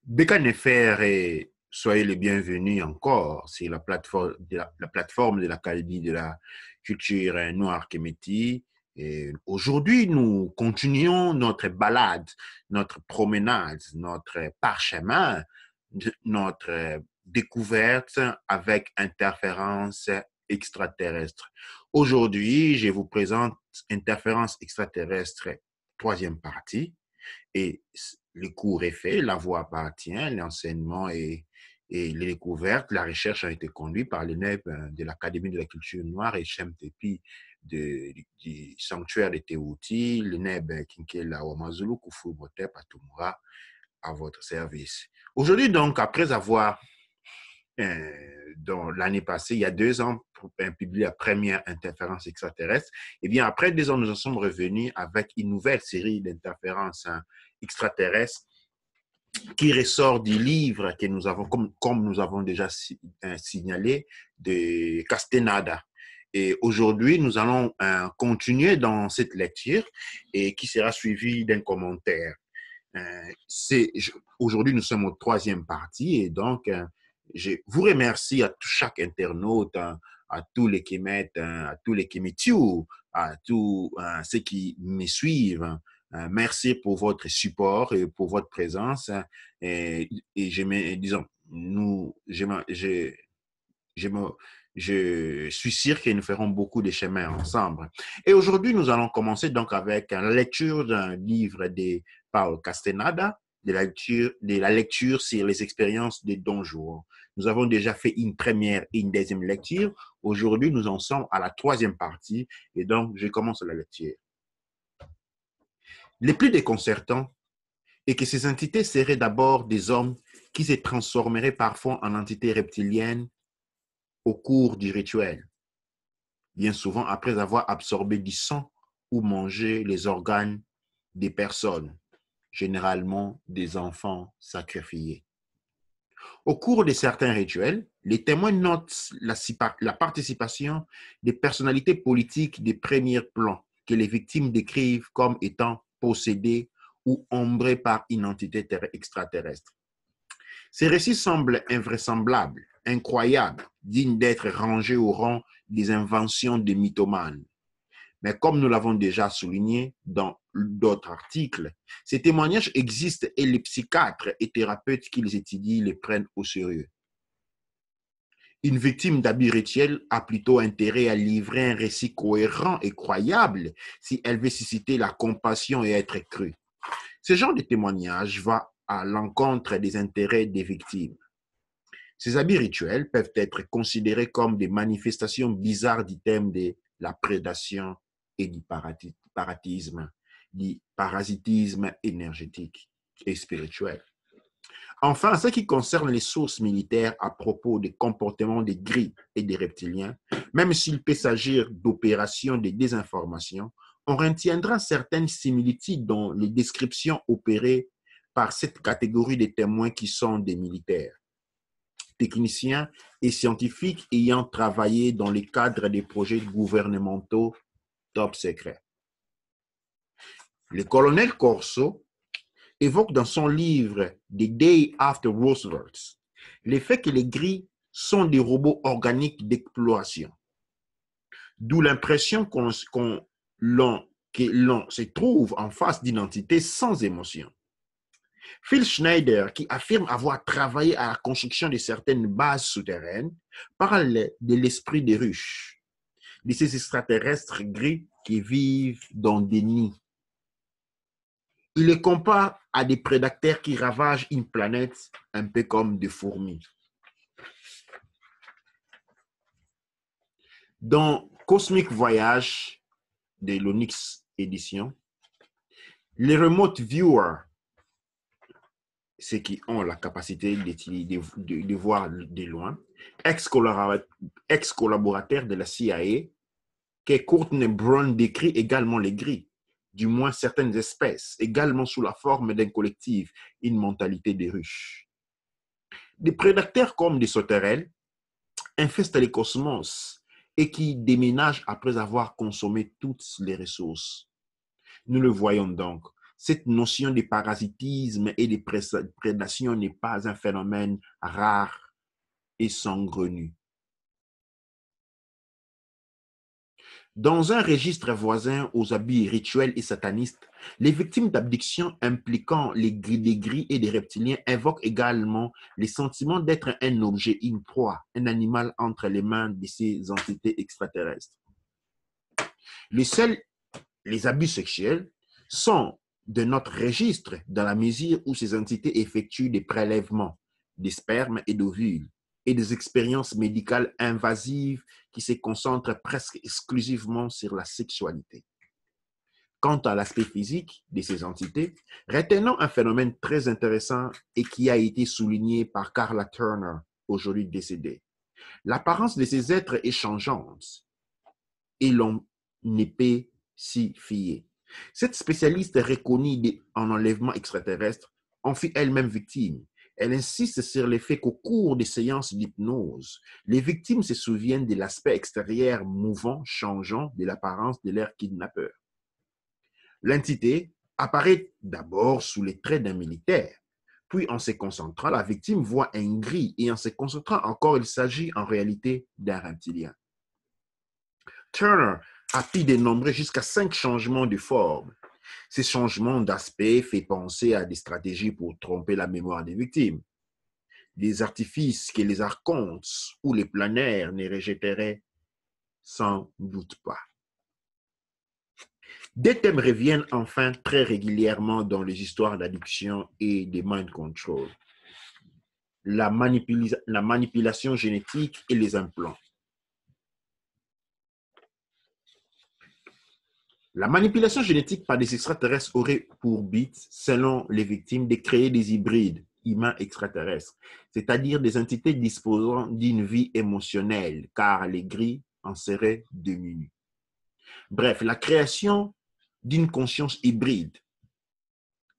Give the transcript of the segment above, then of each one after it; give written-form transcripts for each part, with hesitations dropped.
Bécane Nefer et soyez les bienvenus encore sur la plateforme de l'Académie de la culture noire Keméti. Et aujourd'hui, nous continuons notre balade, notre promenade, notre parchemin, notre découverte avec interférence extraterrestre. Aujourd'hui, je vous présente interférence extraterrestre, troisième partie. Et le cours est fait, la voie appartient, l'enseignement et les découvertes, la recherche a été conduite par l'ENEP de l'Académie de la culture noire et Chemtepi du sanctuaire de Teouti, l'ENEB Kinkela Wamazulu, Kufu Botep, Atumura, à votre service. Aujourd'hui, donc, après avoir dans l'année passée, il y a 2 ans, publié la première interférence extraterrestre. Et bien, après 2 ans, nous en sommes revenus avec une nouvelle série d'interférences extraterrestres qui ressort du livre que nous avons, comme nous avons déjà signalé, de Castaneda. Et aujourd'hui, nous allons continuer dans cette lecture et qui sera suivie d'un commentaire. Aujourd'hui, nous sommes au troisième partie et donc, je vous remercie à chaque internaute, à tous les qui mettent, à tous les qui me tuent, à tous ceux qui me suivent. Merci pour votre support et pour votre présence. Et disons, je, me, je suis sûr que nous ferons beaucoup de chemins ensemble. Et aujourd'hui, nous allons commencer donc avec la lecture d'un livre de Paul Castaneda, de la lecture sur les expériences de Don Juan. Nous avons déjà fait une première et une deuxième lecture. Aujourd'hui, nous en sommes à la troisième partie et donc je commence la lecture. Le plus déconcertant est que ces entités seraient d'abord des hommes qui se transformeraient parfois en entités reptiliennes au cours du rituel, bien souvent après avoir absorbé du sang ou mangé les organes des personnes, généralement des enfants sacrifiés. Au cours de certains rituels, les témoins notent la participation des personnalités politiques de premier plan que les victimes décrivent comme étant possédées ou ombrées par une entité extraterrestre. Ces récits semblent invraisemblables, incroyables, dignes d'être rangés au rang des inventions des mythomanes. Mais comme nous l'avons déjà souligné dans d'autres articles, ces témoignages existent et les psychiatres et thérapeutes qui les étudient les prennent au sérieux. Une victime d'abus rituels a plutôt intérêt à livrer un récit cohérent et croyable si elle veut susciter la compassion et être crue. Ce genre de témoignage va à l'encontre des intérêts des victimes. Ces habits rituels peuvent être considérés comme des manifestations bizarres du thème de la prédation et du parasitisme énergétique et spirituel. Enfin, en ce qui concerne les sources militaires à propos des comportements des gris et des reptiliens, même s'il peut s'agir d'opérations de désinformation, on retiendra certaines similitudes dans les descriptions opérées par cette catégorie de témoins qui sont des militaires, techniciens et scientifiques ayant travaillé dans le cadre des projets gouvernementaux top secret. Le colonel Corso évoque dans son livre The Day After Roosevelt le fait que les gris sont des robots organiques d'exploration, d'où l'impression que l'on se trouve en face d'une entité sans émotion. Phil Schneider, qui affirme avoir travaillé à la construction de certaines bases souterraines, parle de l'esprit des ruches, de ces extraterrestres gris qui vivent dans des nids. Il les compare à des prédateurs qui ravagent une planète un peu comme des fourmis. Dans Cosmic Voyage de l'Onyx Édition, les remote viewers, ceux qui ont la capacité de voir de loin, ex-collaborateurs de la CIA, que Courtney Brown décrit également les gris, du moins certaines espèces, également sous la forme d'un collectif, une mentalité des ruches. Des prédateurs comme des sauterelles infestent les cosmos et qui déménagent après avoir consommé toutes les ressources. Nous le voyons donc, Cette notion de parasitisme et de prédation n'est pas un phénomène rare et saugrenu. Dans un registre voisin aux abus rituels et satanistes, les victimes d'abduction impliquant des gris et des reptiliens invoquent également les sentiments d'être un objet, une proie, un animal entre les mains de ces entités extraterrestres. Les abus sexuels sont de notre registre dans la mesure où ces entités effectuent des prélèvements des spermes et d'ovules et des expériences médicales invasives qui se concentrent presque exclusivement sur la sexualité. Quant à l'aspect physique de ces entités, retenons un phénomène très intéressant et qui a été souligné par Carla Turner, aujourd'hui décédée. L'apparence de ces êtres est changeante et l'on ne peut s'y fier. Cette spécialiste reconnue en enlèvement extraterrestre en fut elle-même victime. Elle insiste sur le fait qu'au cours des séances d'hypnose, les victimes se souviennent de l'aspect extérieur mouvant, changeant de l'apparence de leur kidnappeur. L'entité apparaît d'abord sous les traits d'un militaire, puis en se concentrant, la victime voit un gris et en se concentrant encore, il s'agit en réalité d'un reptilien. Turner a pu dénombrer jusqu'à 5 changements de forme. Ces changements d'aspect font penser à des stratégies pour tromper la mémoire des victimes, des artifices que les archontes ou les planaires ne rejetteraient sans doute pas. Des thèmes reviennent enfin très régulièrement dans les histoires d'addiction et de mind control. La manipulation génétique et les implants. La manipulation génétique par des extraterrestres aurait pour but, selon les victimes, de créer des hybrides humains extraterrestres, c'est-à-dire des entités disposant d'une vie émotionnelle, car les gris en seraient démunis. Bref, la création d'une conscience hybride.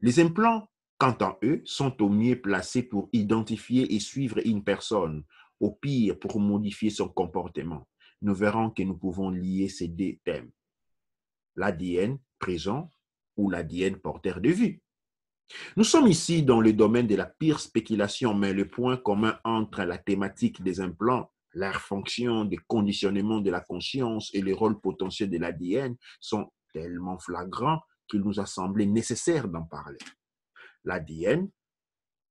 Les implants, quant à eux, sont au mieux placés pour identifier et suivre une personne, au pire pour modifier son comportement. Nous verrons que nous pouvons lier ces deux thèmes. L'ADN présent ou l'ADN porteur de vie. Nous sommes ici dans le domaine de la pire spéculation, mais le point commun entre la thématique des implants, leur fonction de conditionnement de la conscience et le rôle potentiel de l'ADN sont tellement flagrants qu'il nous a semblé nécessaire d'en parler. L'ADN,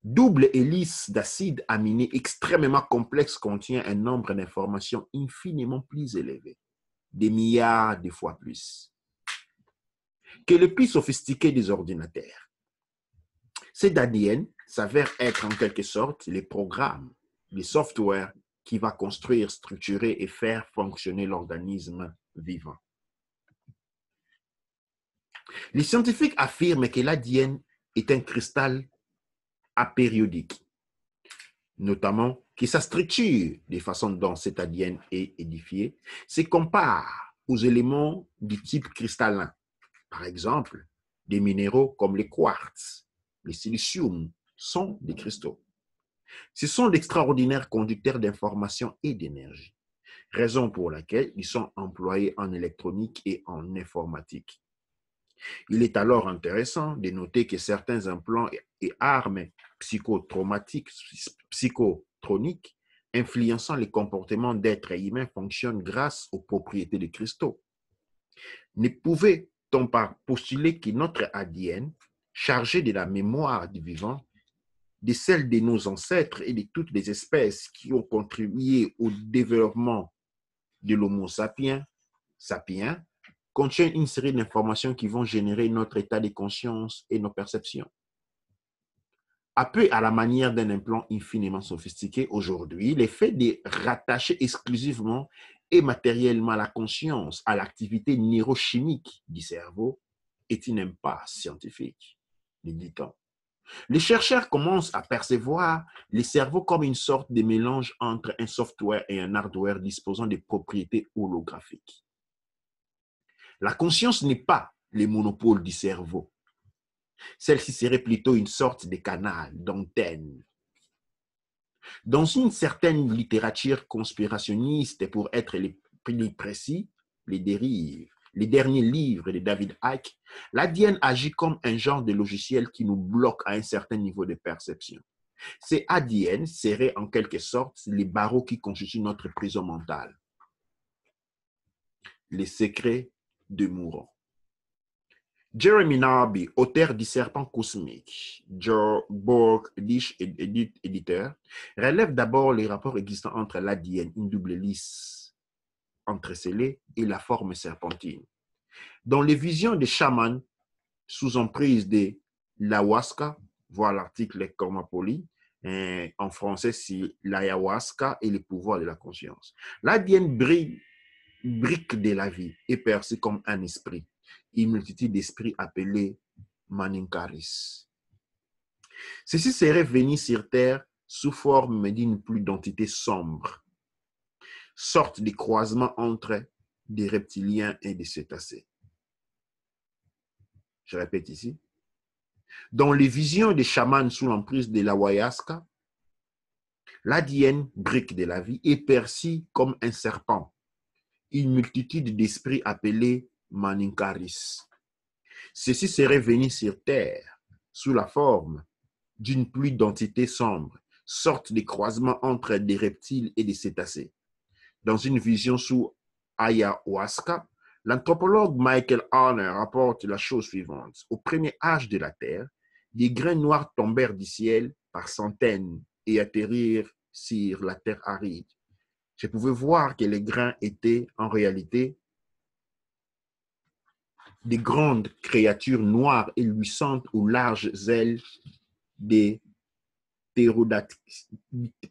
double hélice d'acides aminés extrêmement complexe, contient un nombre d'informations infiniment plus élevé, des milliards de fois plus, que le plus sophistiqué des ordinateurs. Cet ADN s'avère être en quelque sorte les programmes, les softwares qui va construire, structurer et faire fonctionner l'organisme vivant. Les scientifiques affirment que l'ADN est un cristal apériodique, notamment que sa structure, de façon dont cet ADN est édifié, se compare aux éléments du type cristallin. Par exemple, des minéraux comme les quartz, les silicium sont des cristaux. Ce sont d'extraordinaires conducteurs d'informations et d'énergie, raison pour laquelle ils sont employés en électronique et en informatique. Il est alors intéressant de noter que certains implants et armes psychotroniques influençant les comportements d'êtres humains fonctionnent grâce aux propriétés des cristaux. Ne pouvait-on pas postuler que notre ADN, chargé de la mémoire du vivant, de celle de nos ancêtres et de toutes les espèces qui ont contribué au développement de l'Homo sapiens, contient une série d'informations qui vont générer notre état de conscience et nos perceptions. Un peu à la manière d'un implant infiniment sophistiqué aujourd'hui, le fait de rattacher exclusivement et matériellement la conscience à l'activité neurochimique du cerveau est une impasse scientifique, dit-on. Les chercheurs commencent à percevoir le cerveau comme une sorte de mélange entre un software et un hardware disposant de propriétés holographiques. La conscience n'est pas le monopole du cerveau. Celle-ci serait plutôt une sorte de canal, d'antenne. Dans une certaine littérature conspirationniste, pour être plus précis, les dérives, les derniers livres de David Icke, l'ADN agit comme un genre de logiciel qui nous bloque à un certain niveau de perception. Ces ADN seraient en quelque sorte les barreaux qui constituent notre prison mentale. Les secrets de Mourant. Jeremy Narby, auteur du Serpent cosmique, Joe Borg, éditeur, relève d'abord les rapports existants entre l'ADN, une double lisse entrecellée, et la forme serpentine. Dans les visions des chamans sous emprise de l'ayahuasca, voir l'article Cormapoli, en français c'est l'ayahuasca et les pouvoirs de la conscience. L'ADN brique de la vie est perçu comme un esprit, une multitude d'esprits appelés Maninkaris. Ceci serait venu sur Terre sous forme d'une pluie d'entités sombres, sorte de croisement entre des reptiliens et des cétacés. Je répète ici. Dans les visions des chamans sous l'emprise de l'ayahuasca, l'ADN brique de la vie est perçu comme un serpent, une multitude d'esprits appelés Maninkaris. Ceci serait venu sur Terre sous la forme d'une pluie d'entités sombres, sorte de croisement entre des reptiles et des cétacés. Dans une vision sous ayahuasca, l'anthropologue Michael Arner rapporte la chose suivante. Au premier âge de la Terre, des grains noirs tombèrent du ciel par centaines et atterrirent sur la terre aride. Je pouvais voir que les grains étaient en réalité des grandes créatures noires et luisantes aux larges ailes des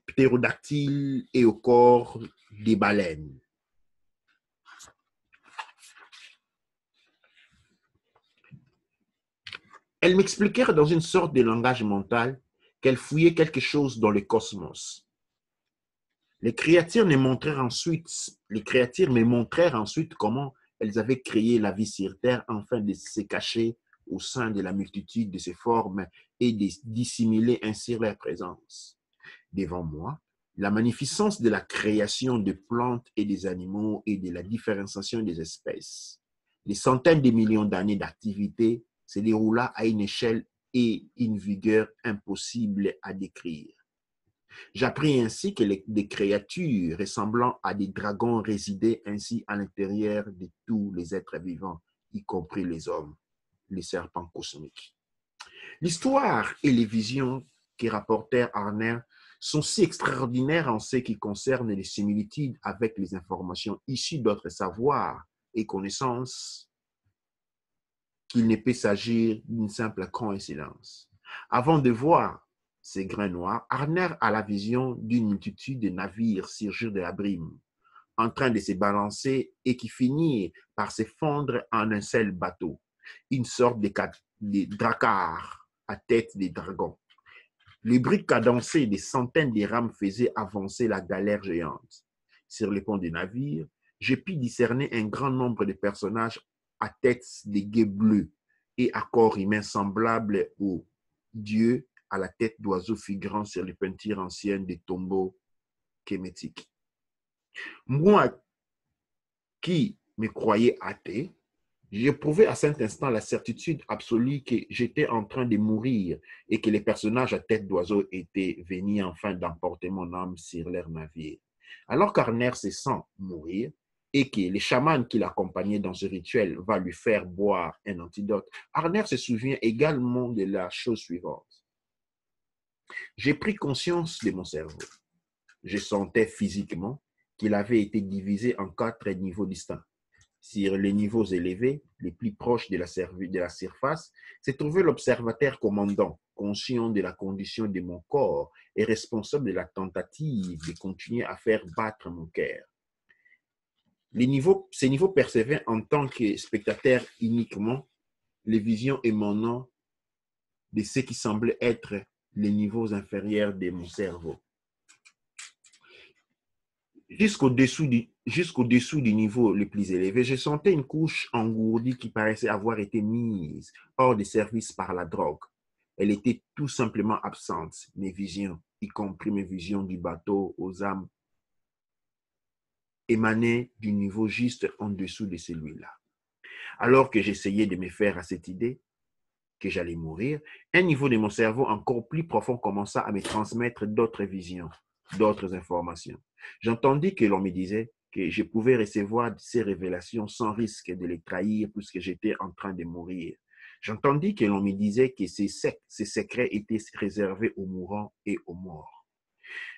ptérodactyles et au corps des baleines. Elles m'expliquèrent dans une sorte de langage mental qu'elles fouillaient quelque chose dans le cosmos. Les créatures me montrèrent ensuite comment elles avaient créé la vie sur Terre afin de se cacher au sein de la multitude de ces formes et de dissimuler ainsi leur présence. Devant moi, la magnificence de la création de plantes et des animaux et de la différenciation des espèces. Les centaines de millions d'années d'activité se déroula à une échelle et une vigueur impossibles à décrire. J'appris ainsi que des créatures ressemblant à des dragons résidaient ainsi à l'intérieur de tous les êtres vivants, y compris les hommes, les serpents cosmiques. L'histoire et les visions que rapportèrent Arner sont si extraordinaires en ce qui concerne les similitudes avec les informations issues d'autres savoirs et connaissances qu'il ne peut s'agir d'une simple coïncidence. Avant de voir ces grains noirs, Arner a la vision d'une multitude de navires surgir de la brume, en train de se balancer et qui finit par se fondre en un seul bateau, une sorte de drakkar à tête de dragon. Les bruits cadencés des centaines de rames faisaient avancer la galère géante. Sur les ponts des navires, j'ai pu discerner un grand nombre de personnages à tête de guets bleus et à corps humain semblables aux dieux à la tête d'oiseaux figurant sur les peintures anciennes des tombeaux kémétiques. Moi, qui me croyais athée, j'éprouvais à cet instant la certitude absolue que j'étais en train de mourir et que les personnages à tête d'oiseau étaient venus enfin d'emporter mon âme sur leur navire. Alors qu'Arner se sent mourir et que les chamans qui l'accompagnaient dans ce rituel va lui faire boire un antidote, Arner se souvient également de la chose suivante. J'ai pris conscience de mon cerveau. Je sentais physiquement qu'il avait été divisé en 4 niveaux distincts. Sur les niveaux élevés, les plus proches de la surface, se trouvait l'observateur commandant, conscient de la condition de mon corps et responsable de la tentative de continuer à faire battre mon cœur. Ces niveaux percevaient en tant que spectateur uniquement les visions émanant de ce qui semblait être les niveaux inférieurs de mon cerveau. Jusqu'au-dessous du niveau le plus élevé, je sentais une couche engourdie qui paraissait avoir été mise hors de service par la drogue. Elle était tout simplement absente. Mes visions, y compris mes visions du bateau aux âmes, émanaient du niveau juste en dessous de celui-là. Alors que j'essayais de me faire à cette idée que j'allais mourir, un niveau de mon cerveau encore plus profond commença à me transmettre d'autres visions, d'autres informations. J'entendis que l'on me disait que je pouvais recevoir ces révélations sans risque de les trahir puisque j'étais en train de mourir. J'entendis que l'on me disait que ces secrets étaient réservés aux mourants et aux morts.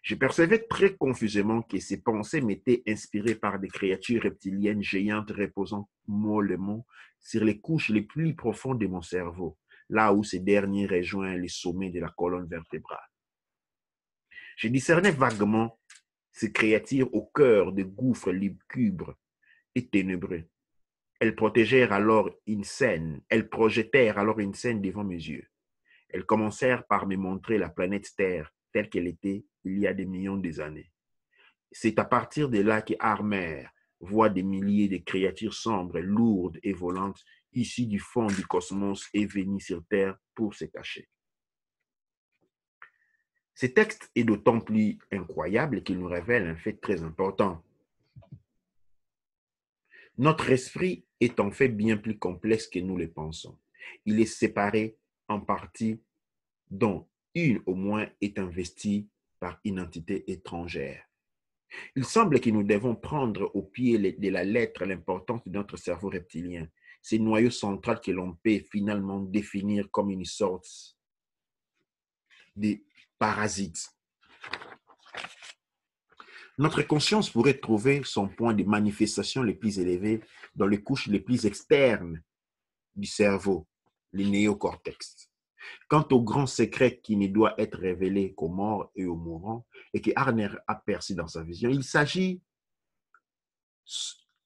Je percevais très confusément que ces pensées m'étaient inspirées par des créatures reptiliennes géantes reposant mollement sur les couches les plus profondes de mon cerveau, là où ces derniers rejoignent les sommets de la colonne vertébrale. Je discernais vaguement ces créatures au cœur de gouffres lugubres et ténébreux. Elles projetèrent alors une scène devant mes yeux. Elles commencèrent par me montrer la planète Terre telle qu'elle était il y a des millions d'années. C'est à partir de là que Armer voit des milliers de créatures sombres, lourdes et volantes issues du fond du cosmos et venues sur Terre pour se cacher. Ce texte est d'autant plus incroyable qu'il nous révèle un fait très important. Notre esprit est en fait bien plus complexe que nous le pensons. Il est séparé en parties dont une au moins est investie par une entité étrangère. Il semble que nous devons prendre au pied de la lettre l'importance de notre cerveau reptilien, ce noyau central que l'on peut finalement définir comme une sorte de parasite. Notre conscience pourrait trouver son point de manifestation le plus élevé dans les couches les plus externes du cerveau, le néocortex. Quant au grand secret qui ne doit être révélé qu'aux morts et aux mourants, et que Arner aperçut dans sa vision, il s'agit,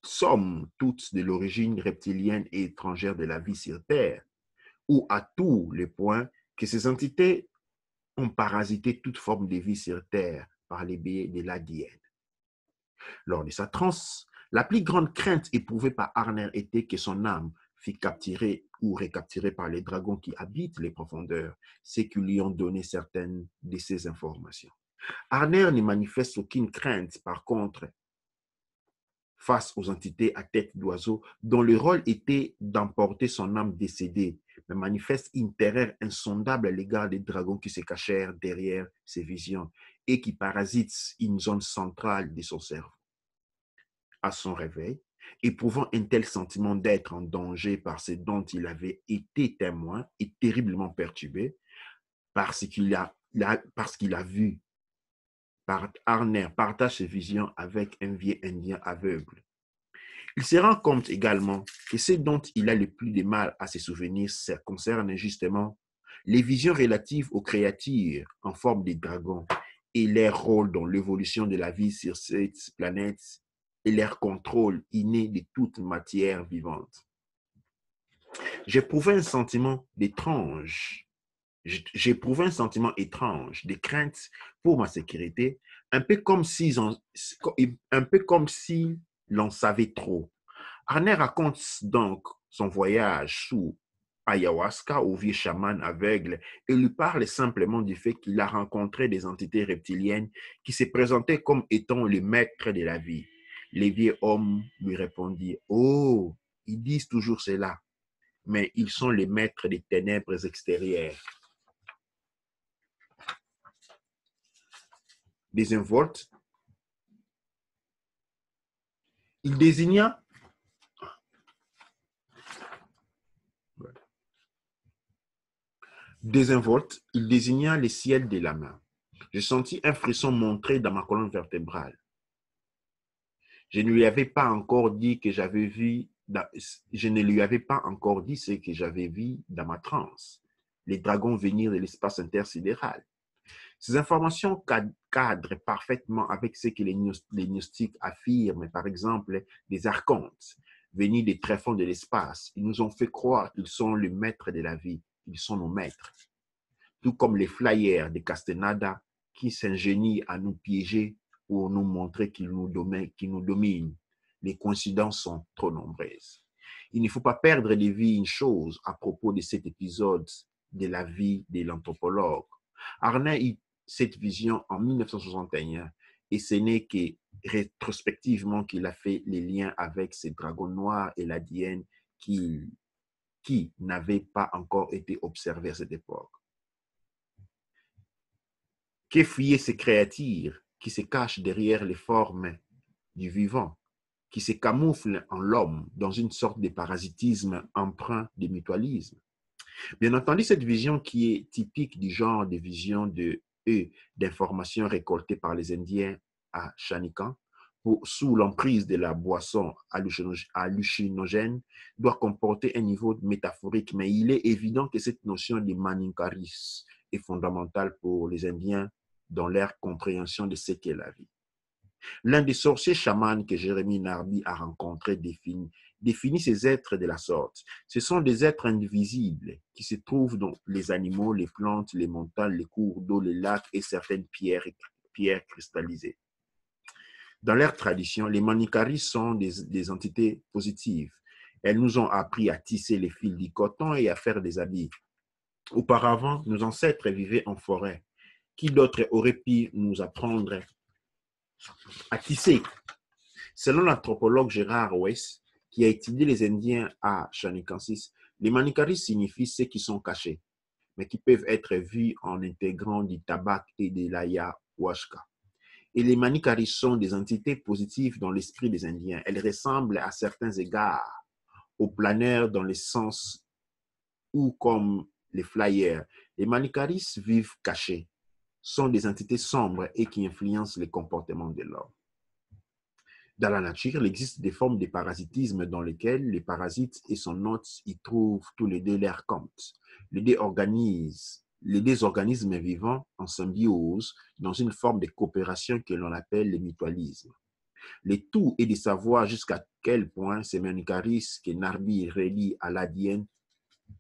somme toute, de l'origine reptilienne et étrangère de la vie sur Terre, ou à tous les points que ces entités ont parasité toute forme de vie sur Terre par les biais de l'ADN. Lors de sa transe, la plus grande crainte éprouvée par Arner était que son âme fût capturée ou recapturée par les dragons qui habitent les profondeurs, ceux qui lui ont donné certaines de ces informations. Arner ne manifeste aucune crainte, par contre, face aux entités à tête d'oiseau dont le rôle était d'emporter son âme décédée, mais manifeste une terreur insondable à l'égard des dragons qui se cachèrent derrière ses visions et qui parasitent une zone centrale de son cerveau. À son réveil, éprouvant un tel sentiment d'être en danger par ce dont il avait été témoin et terriblement perturbé, parce qu'il a vu Arner partage ses visions avec un vieux indien aveugle. Il se rend compte également que ce dont il a le plus de mal à se souvenir ça concerne justement les visions relatives aux créatures en forme de dragons et leur rôle dans l'évolution de la vie sur cette planète et leur contrôle inné de toute matière vivante. J'éprouvais un sentiment étrange, de crainte pour ma sécurité, un peu comme si l'on savait trop. Arner raconte donc son voyage sous ayahuasca au vieux chaman aveugle et lui parle simplement du fait qu'il a rencontré des entités reptiliennes qui se présentaient comme étant les maîtres de la vie. Les vieux hommes lui répondirent: « Oh, ils disent toujours cela, mais ils sont les maîtres des ténèbres extérieures. » Désinvolte, il désigna le ciel de la main. Je sentis un frisson monter dans ma colonne vertébrale. Je ne lui avais pas encore dit ce que j'avais vu dans ma transe, les dragons venir de l'espace intersidéral. Ces informations cadrent parfaitement avec ce que les gnostiques affirment, par exemple, des archontes venus des tréfonds de l'espace. Ils nous ont fait croire qu'ils sont les maîtres de la vie, ils sont nos maîtres. Tout comme les flyers de Castaneda qui s'ingénient à nous piéger pour nous montrer qu'ils nous dominent. Les coïncidences sont trop nombreuses. Il ne faut pas perdre de vue une chose à propos de cet épisode de la vie de l'anthropologue. Arner eut cette vision en 1961 et ce n'est que rétrospectivement qu'il a fait les liens avec ces dragons noirs et l'ADN qui n'avaient pas encore été observées à cette époque. Qu'effuyer ces créatures qui se cachent derrière les formes du vivant, qui se camouflent en l'homme dans une sorte de parasitisme empreint de mutualisme. Bien entendu, cette vision qui est typique du genre de vision d'informations récoltées par les Indiens à Shanikan, sous l'emprise de la boisson hallucinogène, doit comporter un niveau métaphorique, mais il est évident que cette notion de maninkaris est fondamentale pour les Indiens dans leur compréhension de ce qu'est la vie. L'un des sorciers chamans que Jérémie Narby a rencontré définit ces êtres de la sorte. Ce sont des êtres invisibles qui se trouvent dans les animaux, les plantes, les montagnes, les cours d'eau, les lacs et certaines pierres cristallisées. Dans leur tradition, les manikaris sont des entités positives. Elles nous ont appris à tisser les fils du coton et à faire des habits. Auparavant, nos ancêtres vivaient en forêt. Qui d'autre aurait pu nous apprendre à tisser? Selon l'anthropologue Gérard West, qui a étudié les Indiens à Shanikansis, les manikaris signifient ceux qui sont cachés, mais qui peuvent être vus en intégrant du tabac et de l'ayahuasca. Et les manikaris sont des entités positives dans l'esprit des Indiens. Elles ressemblent à certains égards aux planeurs dans le sens où, comme les flyers, les manikaris vivent cachés, sont des entités sombres et qui influencent les comportements de l'homme. Dans la nature, il existe des formes de parasitisme dans lesquelles les parasites et son hôte y trouvent tous les deux leur compte. Les deux organismes vivant en symbiose dans une forme de coopération que l'on appelle le mutualisme. Le tout est de savoir jusqu'à quel point ces manikaris que Narby relie à l'ADN,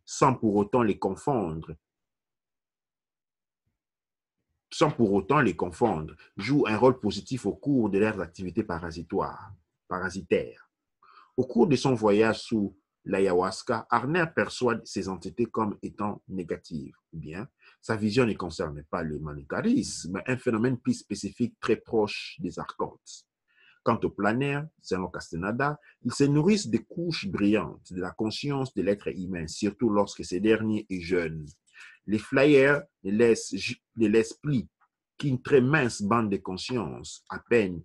sans pour autant les confondre, jouent un rôle positif au cours de leurs activités parasitaires. Au cours de son voyage sous l'ayahuasca, Arner perçoit ces entités comme étant négatives. Bien, sa vision ne concerne pas le manikarisme, mais un phénomène plus spécifique très proche des archontes. Quant aux planaires, selon Castaneda, ils se nourrissent des couches brillantes de la conscience de l'être humain, surtout lorsque ce dernier est jeune. Les flyers ne laissent plus qu'une très mince bande de conscience, à peine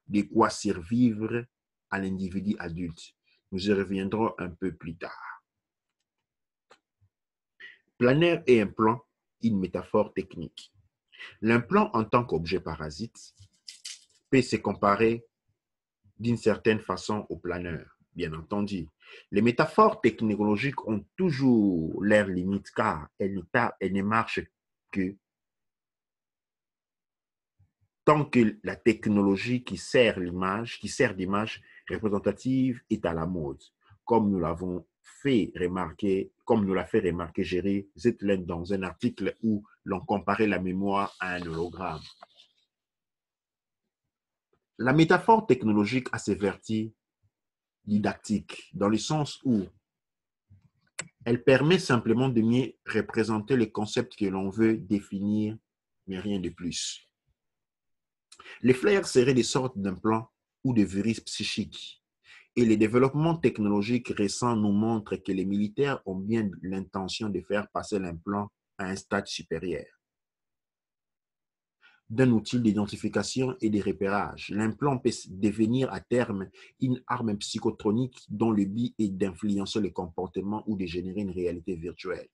de quoi survivre à l'individu adulte. Nous y reviendrons un peu plus tard. Planaire et implant, une métaphore technique. L'implant en tant qu'objet parasite peut se comparer d'une certaine façon au planeur, bien entendu. Les métaphores technologiques ont toujours leurs limites car elles ne marchent que tant que la technologie qui sert d'image représentative est à la mode, comme nous l'a fait remarquer Jerry Zetland dans un article où l'on comparait la mémoire à un hologramme. La métaphore technologique a ses vertus didactiques, dans le sens où elle permet simplement de mieux représenter les concepts que l'on veut définir, mais rien de plus. Les flyers seraient des sortes d'implants ou de virus psychiques. Et les développements technologiques récents nous montrent que les militaires ont bien l'intention de faire passer l'implant à un stade supérieur. D'un outil d'identification et de repérage, l'implant peut devenir à terme une arme psychotronique dont le but est d'influencer le comportement ou de générer une réalité virtuelle,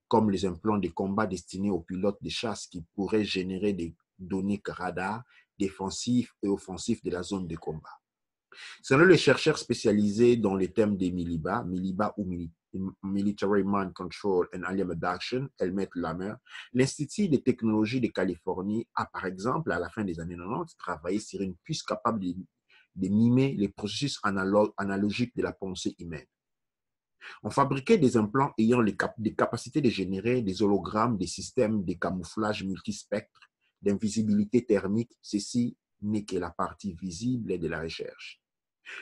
comme les implants de combat destinés aux pilotes de chasse qui pourraient générer des données radar défensifs et offensifs de la zone de combat. Selon les chercheurs spécialisés dans les thèmes des MILIBA ou Military Mind Control and Alien Abduction, Helmut Lammer, l'Institut de technologie de Californie a, par exemple, à la fin des années 90, travaillé sur une puce capable de mimer les processus analogiques de la pensée humaine. On fabriquait des implants ayant des capacités de générer des hologrammes, des systèmes de camouflage multispectre, d'invisibilité thermique. Ceci n'est que la partie visible de la recherche.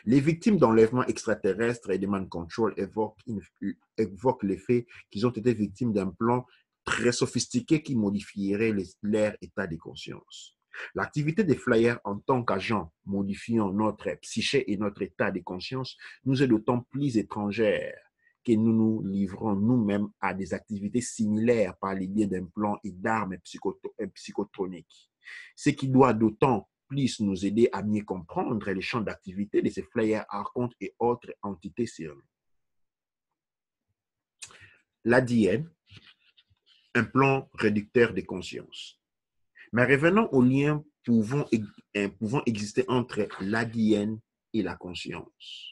Les victimes d'enlèvements extraterrestres et de mind control évoquent le fait qu'ils ont été victimes d'implants très sophistiqués qui modifieraient leur état de conscience. L'activité des flyers en tant qu'agent modifiant notre psyché et notre état de conscience nous est d'autant plus étrangère que nous nous livrons nous-mêmes à des activités similaires par les biais d'implants et d'armes psychotroniques. Ce qui doit d'autant plus nous aider à mieux comprendre les champs d'activité de ces flyers, archontes et autres entités sur nous. L'ADN, un plan réducteur de conscience. Mais revenons aux liens pouvant exister entre l'ADN et la conscience.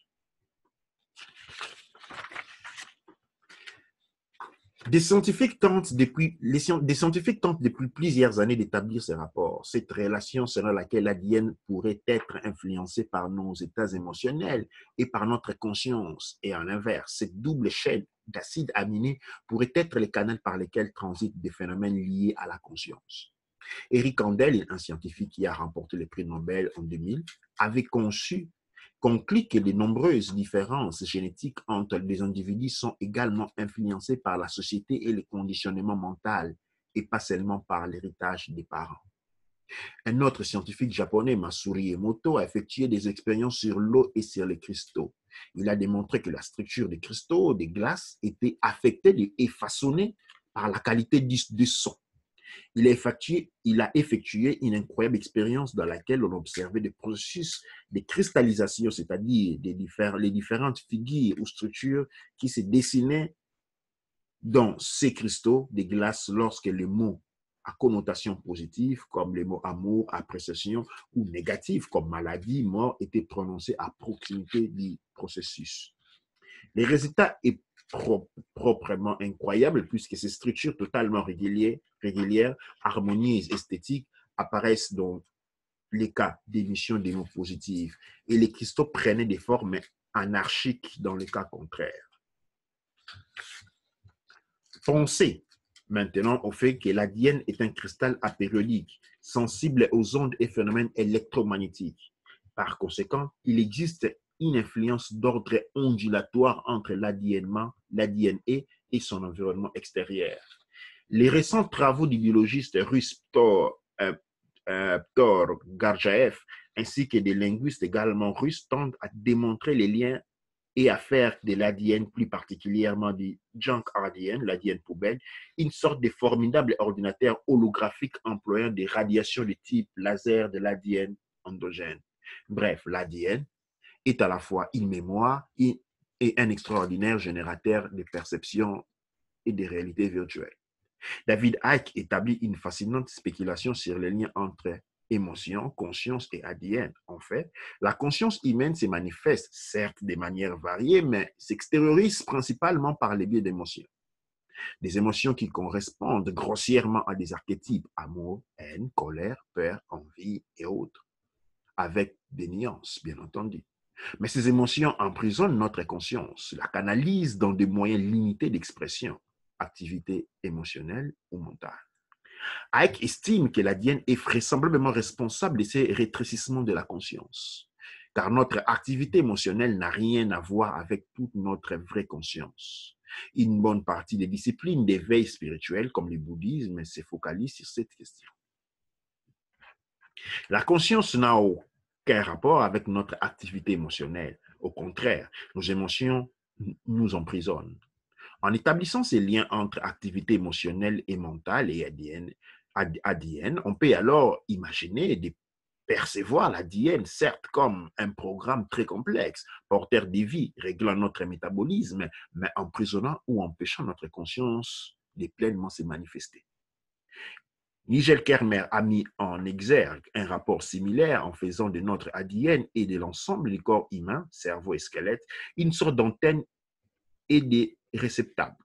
Des scientifiques tentent depuis plusieurs années d'établir ce rapport, cette relation selon laquelle l'ADN pourrait être influencé par nos états émotionnels et par notre conscience, et à l'inverse, cette double chaîne d'acides aminés pourrait être le canal par lequel transitent des phénomènes liés à la conscience. Eric Kandel, un scientifique qui a remporté le prix Nobel en 2000, avait conclut que de nombreuses différences génétiques entre les individus sont également influencées par la société et le conditionnement mental, et pas seulement par l'héritage des parents. Un autre scientifique japonais, Masuri Emoto, a effectué des expériences sur l'eau et sur les cristaux. Il a démontré que la structure des cristaux, des glaces, était affectée et façonnée par la qualité du son. Il a effectué une incroyable expérience dans laquelle on observait des processus de cristallisation, c'est-à-dire les différentes figures ou structures qui se dessinaient dans ces cristaux de glace lorsque les mots à connotation positive, comme les mots amour, appréciation, ou négatifs, comme maladie, mort, étaient prononcés à proximité du processus. Les résultats est proprement incroyable puisque ces structures totalement régulières, harmonieuses, esthétiques apparaissent dans les cas d'émission des mots positifs et les cristaux prenaient des formes anarchiques dans les cas contraires. Pensez maintenant au fait que l'ADN est un cristal apériodique, sensible aux ondes et phénomènes électromagnétiques. Par conséquent, il existe une influence d'ordre ondulatoire entre l'ADN et son environnement extérieur. Les récents travaux du biologiste russe Ptor Garjaev ainsi que des linguistes également russes tendent à démontrer les liens et à faire de l'ADN, plus particulièrement du junk ADN, l'ADN poubelle, une sorte de formidable ordinateur holographique employant des radiations de type laser de l'ADN endogène. Bref, l'ADN est à la fois une mémoire et un extraordinaire générateur de perceptions et de réalités virtuelles. David Icke établit une fascinante spéculation sur les liens entre émotion, conscience et ADN. En fait, la conscience humaine se manifeste, certes de manière variée, mais s'extériorise principalement par les biais d'émotions. Des émotions qui correspondent grossièrement à des archétypes, amour, haine, colère, peur, envie et autres, avec des nuances, bien entendu. Mais ces émotions emprisonnent notre conscience, la canalisent dans des moyens limités d'expression, activité émotionnelle ou mentale. Icke estime que l'ADN est vraisemblablement responsable de ces rétrécissements de la conscience, car notre activité émotionnelle n'a rien à voir avec toute notre vraie conscience. Une bonne partie des disciplines d'éveil spirituel, comme le bouddhisme, se focalisent sur cette question. La conscience n'a aucun rapport avec notre activité émotionnelle. Au contraire, nos émotions nous emprisonnent. En établissant ces liens entre activité émotionnelle et mentale et ADN, on peut alors imaginer de percevoir l'ADN, certes comme un programme très complexe, porteur de vie, réglant notre métabolisme, mais emprisonnant ou empêchant notre conscience de pleinement se manifester. Nigel Kermer a mis en exergue un rapport similaire en faisant de notre ADN et de l'ensemble du corps humain, cerveau et squelette, une sorte d'antenne et des réceptacles.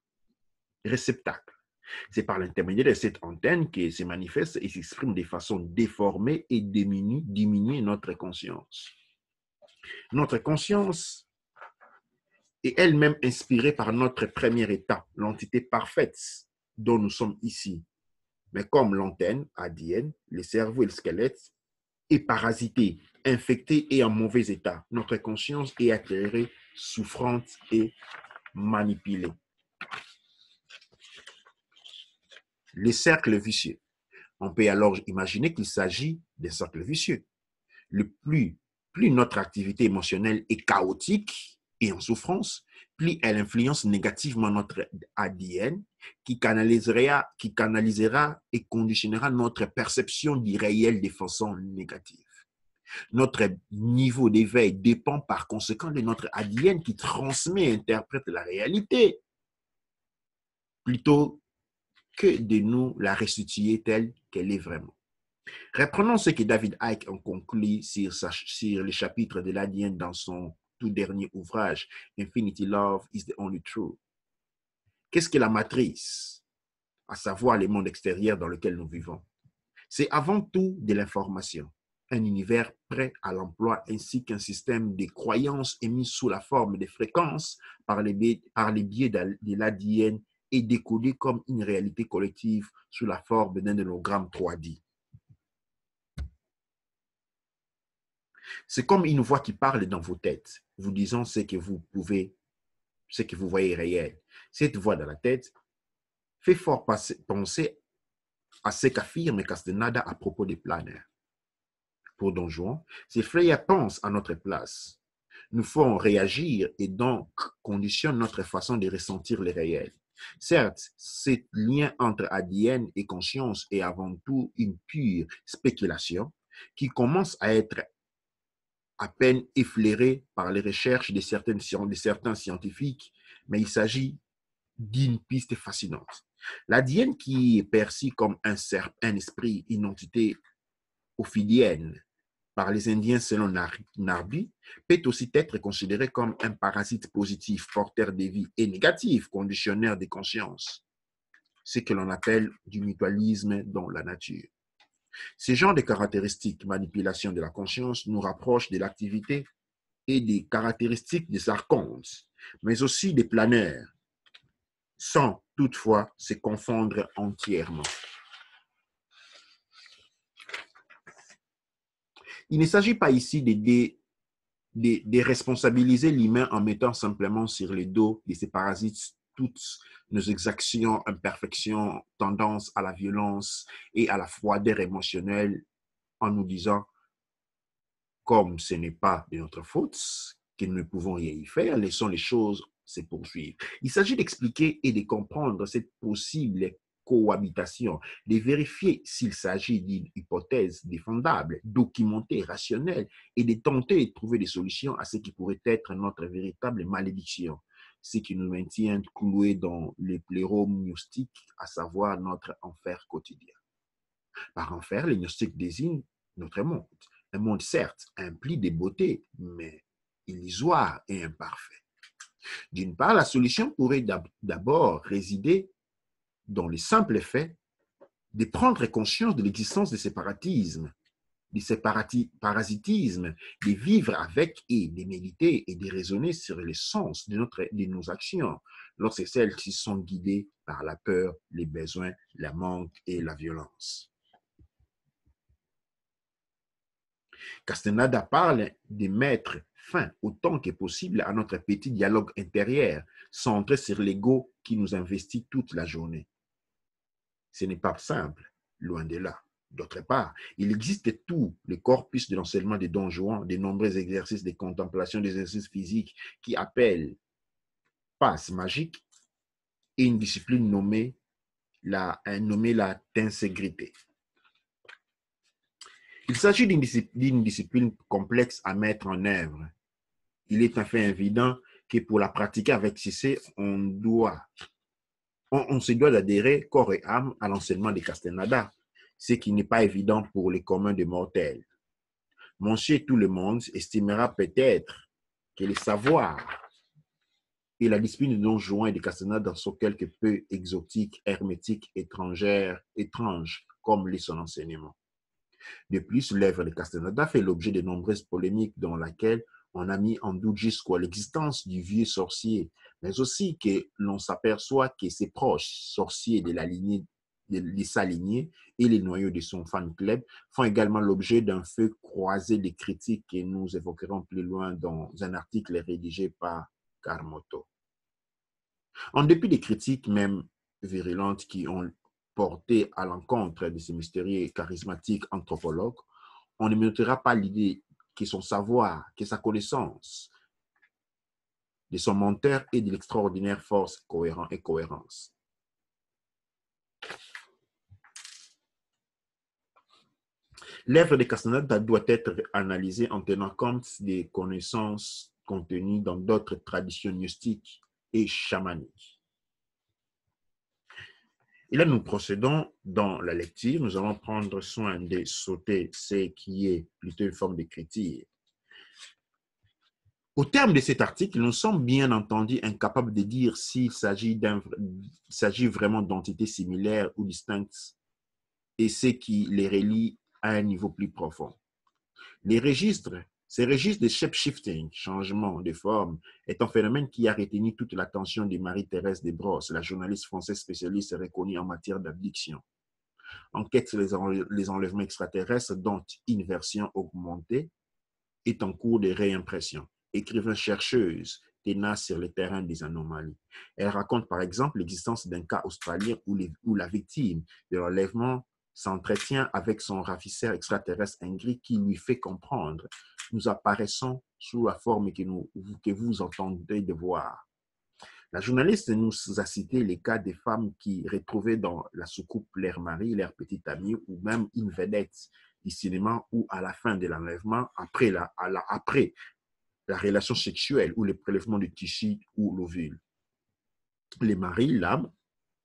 C'est par l'intermédiaire de cette antenne que se manifeste et s'exprime de façon déformée et diminue notre conscience. Notre conscience est elle-même inspirée par notre premier état, l'entité parfaite dont nous sommes ici. Mais comme l'antenne, ADN, le cerveau et le squelette est parasité, infecté et en mauvais état, notre conscience est altérée, souffrante et manipulée. Les cercles vicieux. On peut alors imaginer qu'il s'agit d'un cercle vicieux. Le plus notre activité émotionnelle est chaotique et en souffrance, plus elle influence négativement notre ADN qui canalisera et conditionnera notre perception du réel de façon négative. Notre niveau d'éveil dépend par conséquent de notre ADN qui transmet et interprète la réalité plutôt que de nous la restituer telle qu'elle est vraiment. Reprenons ce que David Icke en conclut sur les chapitres de l'ADN dans son tout dernier ouvrage, Infinity Love is the Only Truth. Qu'est-ce que la matrice? À savoir le monde extérieur dans lequel nous vivons. C'est avant tout de l'information, un univers prêt à l'emploi ainsi qu'un système de croyances émis sous la forme de fréquences par les biais de l'ADN et décodé comme une réalité collective sous la forme d'un hologramme 3D. C'est comme une voix qui parle dans vos têtes, vous disant ce que vous voyez réel. Cette voix dans la tête fait fort penser à ce qu'affirme Castaneda à propos des planeurs. Pour Don Juan, ces frayeurs pensent à notre place, nous font réagir et donc conditionnent notre façon de ressentir le réel. Certes, ce lien entre ADN et conscience est avant tout une pure spéculation qui commence à être à peine effleuré par les recherches de certains scientifiques, mais il s'agit d'une piste fascinante. L'ADN qui est perçu comme un esprit, une entité ophidienne par les Indiens selon Narby, peut aussi être considéré comme un parasite positif, porteur de vie, et négatif, conditionnaire de conscience, ce que l'on appelle du mutualisme dans la nature. Ces genres de caractéristiques, manipulation de la conscience, nous rapprochent de l'activité et des caractéristiques des archontes, mais aussi des planeurs, sans toutefois se confondre entièrement. Il ne s'agit pas ici de responsabiliser l'humain en mettant simplement sur le dos de ces parasites toutes nos exactions, imperfections, tendances à la violence et à la froideur émotionnelle en nous disant, comme ce n'est pas de notre faute, que nous ne pouvons rien y faire, laissons les choses se poursuivre. Il s'agit d'expliquer et de comprendre cette possible cohabitation, de vérifier s'il s'agit d'une hypothèse défendable, documentée, rationnelle, et de tenter de trouver des solutions à ce qui pourrait être notre véritable malédiction, ce qui nous maintient cloués dans les pléromes gnostiques, à savoir notre enfer quotidien. Par enfer, les gnostiques désignent notre monde. Un monde, certes, empli de beauté, mais illusoire et imparfait. D'une part, la solution pourrait d'abord résider dans le simple fait de prendre conscience de l'existence du séparatisme, parasitisme, de vivre avec et de méditer et de raisonner sur le sens de nos actions, lorsque celles-ci sont guidées par la peur, les besoins, le manque et la violence. Castaneda parle de mettre fin autant que possible à notre petit dialogue intérieur, centré sur l'ego qui nous investit toute la journée. Ce n'est pas simple, loin de là. D'autre part, il existe tout le corpus de l'enseignement des Don Juan, de nombreux exercices de contemplation, des exercices physiques qui appellent passe magique et une discipline nommée la intégrité. Il s'agit d'une discipline complexe à mettre en œuvre. Il est un fait évident que pour la pratiquer avec succès, on se doit d'adhérer corps et âme à l'enseignement de Castaneda, ce qui n'est pas évident pour les communs des mortels. Monsieur tout le monde estimera peut-être que le savoir et la discipline de Don Juan et de Castaneda sont quelque peu exotiques, hermétiques, étranges, comme l'est son enseignement. De plus, l'œuvre de Castaneda fait l'objet de nombreuses polémiques dans laquelle on a mis en doute jusqu'à l'existence du vieux sorcier, mais aussi que l'on s'aperçoit que ses proches sorciers de sa lignée et les noyaux de son fan club font également l'objet d'un feu croisé de critiques que nous évoquerons plus loin dans un article rédigé par Carmoto. En dépit des critiques même virulentes qui ont porté à l'encontre de ces mystérieux et charismatiques anthropologues, on ne mettra pas l'idée que son savoir, que sa connaissance de son menteur et de l'extraordinaire force et cohérence. L'œuvre de Castaneda doit être analysée en tenant compte des connaissances contenues dans d'autres traditions gnostiques et chamaniques. Et là, nous procédons dans la lecture. Nous allons prendre soin de sauter ce qui est plutôt une forme d'écriture. Au terme de cet article, nous sommes bien entendu incapables de dire s'il s'agit vraiment d'entités similaires ou distinctes et ce qui les relie à un niveau plus profond. Ces registres de shape-shifting, changement de forme, est un phénomène qui a retenu toute l'attention de Marie-Thérèse Desbrosses, la journaliste française spécialiste reconnue en matière d'abduction. Enquête sur les enlèvements extraterrestres dont une version augmentée est en cours de réimpression. Écrivain-chercheuse tenace sur le terrain des anomalies. Elle raconte par exemple l'existence d'un cas australien où la victime de l'enlèvement s'entretient avec son ravisseur extraterrestre Ingrid qui lui fait comprendre « Nous apparaissons sous la forme que vous entendez de voir ». La journaliste nous a cité les cas des femmes qui retrouvaient dans la soucoupe leur mari, leur petite amie ou même une vedette du cinéma où à la fin de l'enlèvement, après la relation sexuelle ou le prélèvement du tissu ou l'ovule, les maris, l'âme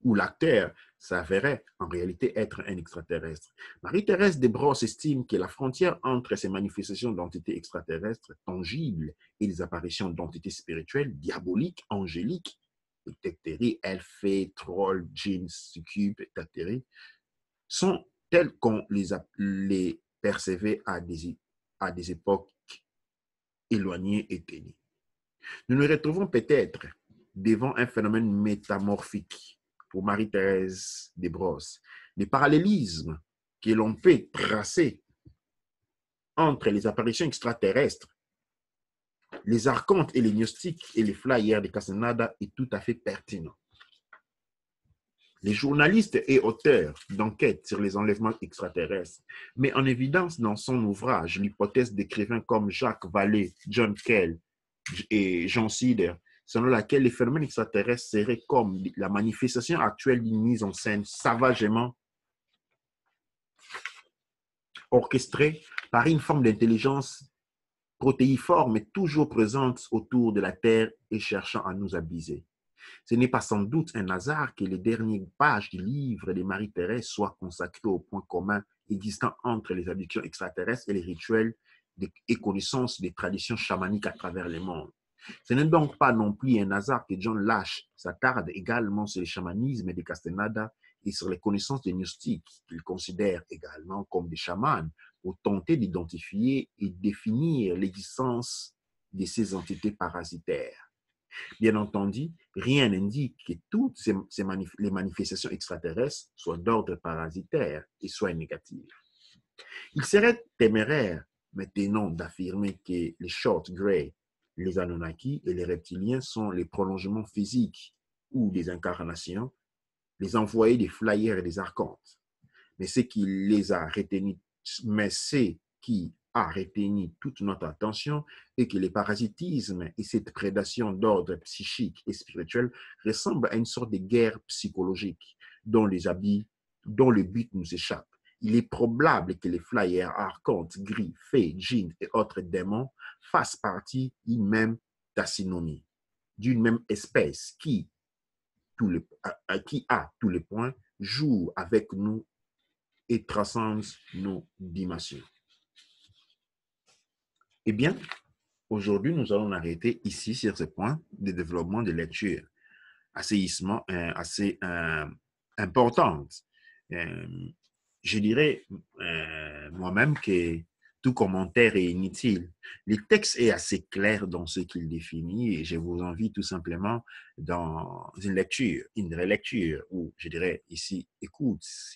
ou l'acteur s'avérait en réalité être un extraterrestre. Marie-Thérèse Desbrosses estime que la frontière entre ces manifestations d'entités extraterrestres tangibles et les apparitions d'entités spirituelles, diaboliques, angéliques, hectectéries, elfes, trolls, djinns, succubes, hectectéries, sont telles qu'on les percevait à des époques éloignées et ténues. Nous nous retrouvons peut-être devant un phénomène métamorphique pour Marie-Thérèse Desbrosses. Les parallélismes que l'on peut tracer entre les apparitions extraterrestres, les archontes et les gnostiques et les flyers de Castaneda est tout à fait pertinent. Les journalistes et auteurs d'enquêtes sur les enlèvements extraterrestres mettent en évidence dans son ouvrage l'hypothèse d'écrivains comme Jacques Vallée, John Keel et Jean Sider, selon laquelle les phénomènes extraterrestres seraient comme la manifestation actuelle d'une mise en scène savagement orchestrée par une forme d'intelligence protéiforme et toujours présente autour de la Terre et cherchant à nous abuser. Ce n'est pas sans doute un hasard que les dernières pages du livre de Marie-Thérèse soient consacrées aux points communs existant entre les abductions extraterrestres et les rituels et connaissances des traditions chamaniques à travers le monde. Ce n'est donc pas non plus un hasard que John Lash s'attarde également sur le chamanisme de Castaneda et sur les connaissances des gnostiques qu'il considère également comme des chamans pour tenter d'identifier et définir l'existence de ces entités parasitaires. Bien entendu, rien n'indique que toutes les manifestations extraterrestres soient d'ordre parasitaire et soient négatives. Il serait téméraire maintenant d'affirmer que les Short Grey, les Anunnaki et les reptiliens sont les prolongements physiques ou des incarnations, les envoyés des flyers et des archontes. Mais ce qui a retenu toute notre attention est que le parasitisme et cette prédation d'ordre psychique et spirituel ressemblent à une sorte de guerre psychologique dont le but nous échappe. Il est probable que les flyers, archontes, gris, fées, djinns et autres démons fassent partie d'une même taxinomie, d'une même espèce qui, à tous les points, joue avec nous et transcende nos dimensions. Eh bien, aujourd'hui, nous allons arrêter ici sur ce point de développement de lecture assez importante. Je dirais moi-même que tout commentaire est inutile. Le texte est assez clair dans ce qu'il définit et je vous invite tout simplement dans une relecture, ou je dirais ici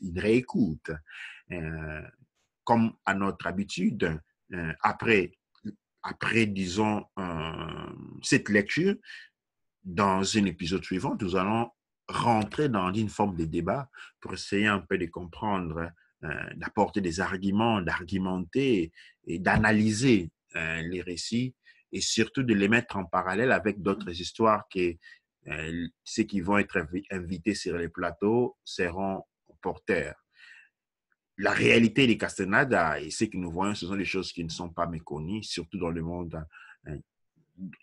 une réécoute. Comme à notre habitude, après, disons, cette lecture, dans un épisode suivant, nous allons rentrer dans une forme de débat pour essayer un peu de comprendre, d'apporter des arguments, d'argumenter et d'analyser les récits et surtout de les mettre en parallèle avec d'autres histoires que ceux qui vont être invités sur les plateaux seront porteurs. La réalité des castanades et ce que nous voyons, ce sont des choses qui ne sont pas méconnues, surtout dans le monde,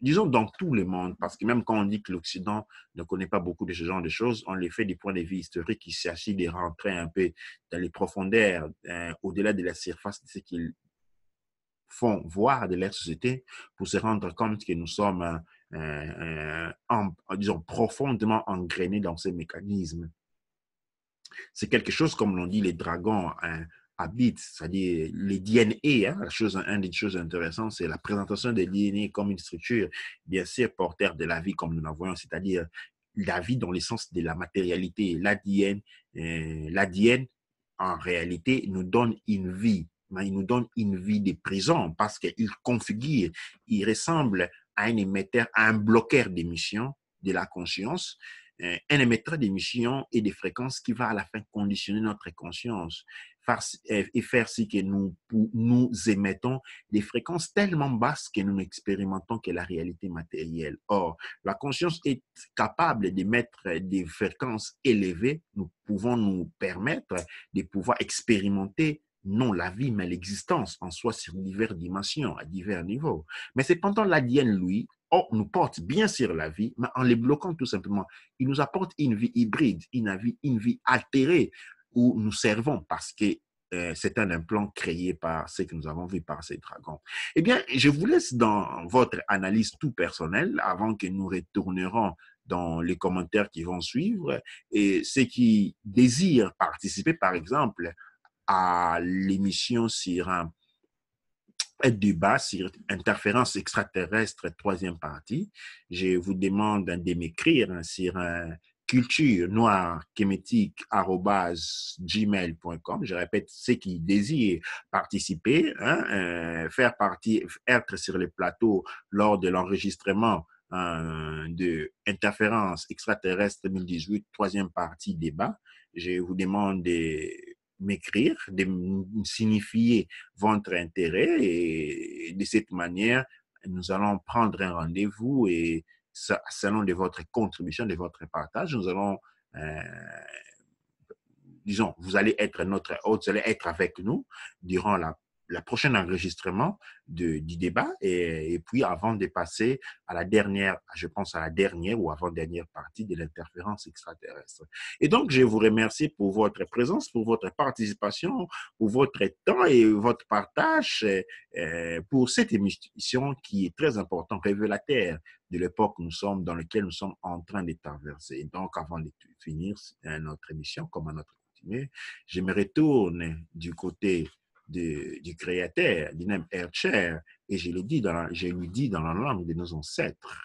disons dans tout le monde, parce que même quand on dit que l'Occident ne connaît pas beaucoup de ce genre de choses, on les fait du point de vue historique. Il s'agit de rentrer un peu dans les profondeurs, au-delà de la surface de ce qu'ils font voir de leur société, pour se rendre compte que nous sommes, disons, profondément engrainés dans ces mécanismes. C'est quelque chose, comme l'on dit, les dragons habitent, c'est-à-dire les DNA. Une des choses intéressantes, c'est la présentation des DNA comme une structure, bien sûr, porteur de la vie, comme nous la voyons, c'est-à-dire la vie dans le sens de la matérialité. L'ADN, en réalité, nous donne une vie, mais il nous donne une vie de prison parce qu'il configure, il ressemble à un émetteur, à un bloqueur d'émission de la conscience, un émetteur d'émissions et des fréquences qui va à la fin conditionner notre conscience et faire ce que nous émettons des fréquences tellement basses que nous n'expérimentons que la réalité matérielle. Or, la conscience est capable d'émettre des fréquences élevées. Nous pouvons nous permettre de pouvoir expérimenter non la vie, mais l'existence en soi sur diverses dimensions, à divers niveaux. Mais cependant, l'ADN, lui, nous porte bien sur la vie, mais en les bloquant tout simplement. Il nous apporte une vie hybride, une vie altérée, où nous servons parce que c'est un implant créé par ce que nous avons vu par ces dragons. Eh bien, je vous laisse dans votre analyse tout personnelle avant que nous retournerons dans les commentaires qui vont suivre. Et ceux qui désirent participer, par exemple, à l'émission sur un débat sur interférence extraterrestre, troisième partie. Je vous demande de m'écrire sur culture noire gmail.com. Je répète, ceux qui désirent participer, faire partie, être sur le plateau lors de l'enregistrement de Interférence extraterrestre 2018, troisième partie débat. Je vous demande de m'écrire, de signifier votre intérêt et de cette manière, nous allons prendre un rendez-vous et selon de votre contribution, de votre partage, nous allons, disons, vous allez être notre hôte, vous allez être avec nous durant la prochaine enregistrement du débat et puis avant de passer à la dernière, je pense à la dernière ou avant-dernière partie de l'interférence extraterrestre. Et donc, je vous remercie pour votre présence, pour votre participation, pour votre temps et votre partage pour cette émission qui est très importante, révélateur de l'époque dans laquelle nous sommes en train de traverser. Et donc, avant de finir notre émission, comme à notre continuer, je me retourne du côté du créateur, du même Ercher, et je lui dis dans la langue de nos ancêtres,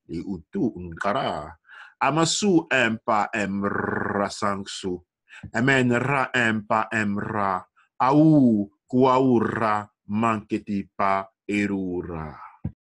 les Hutus, Nkara, Amasu Empa Emra Sangsu, Amenra Empa Emra, Au Kuaura Manketipa Erura.